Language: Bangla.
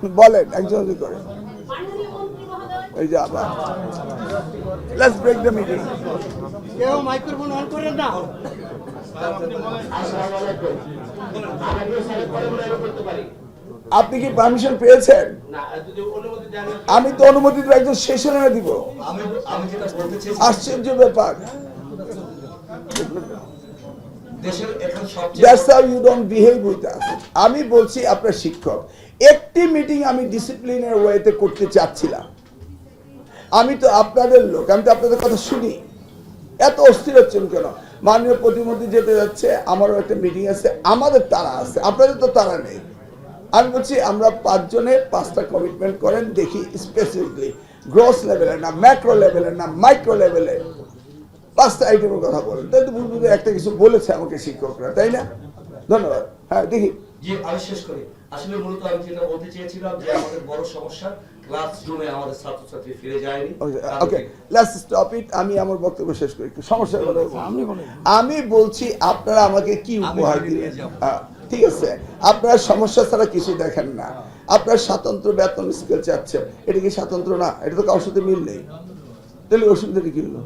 বলেন একজন করে এই যে আবার লেটস ব্রেক দ্য মিটিং। কেউ মাইক্রোফোন অন করেন না। আপনি কি পারমিশন পেয়েছেন? আমি তো অনুমতি তো একজন সেশনে দিব। আশ্চর্য ব্যাপার। That's how you don't behave with us. আমি বলছি আপনার শিক্ষক একটি মিটিং আমি ডিসিপ্লিনের ওয়েতে করতে চাচ্ছিলাম। আমি তো আপনাদের লোক, আমি তো আপনাদের কথা শুনি। এত অস্থির হচ্ছেন কেন? মাননীয় প্রতিমন্ত্রী যেতে যাচ্ছে, আমারও একটা মিটিং আছে, আমাদের তারা আছে, আপনাদের তো তারা নেই। আমি বলছি আমরা 5 জনের 5টা কমিটমেন্ট করেন, দেখি স্পেসিফিকলি গ্রস লেভেলে না, ম্যাক্রো লেভেলে না, মাইক্রো লেভেলে 5টা আইটেমের কথা বলেন। তাই তো বুঝবো একটা কিছু বলেছে আমাকে শিক্ষকরা, তাই না? ধন্যবাদ। হ্যাঁ দেখি। জি আমি শেষ করি। আসলে মূলত আমি যেটা বলতে চেয়েছিলাম যে আমাদের বড় সমস্যা ক্লাসরুমে আমাদের ছাত্রছাত্রী ফিরে যায়নি। Okay let's stop it. আমি আমার বক্তব্য শেষ করি। একটু সমস্যার কথা আমি বলছি আপনারা আমাকে কি উপহার দিলেন? ঠিক আছে, আপনারা সমস্যা ছাড়া কিছু দেখেন না। আপনার স্বাতন্ত্র বেতন স্কেল চাচ্ছেন, এটা কি স্বাতন্ত্র না? এটা তো কারোর সাথে মিল নেই। তাহলে অসুবিধাটা কি হলো?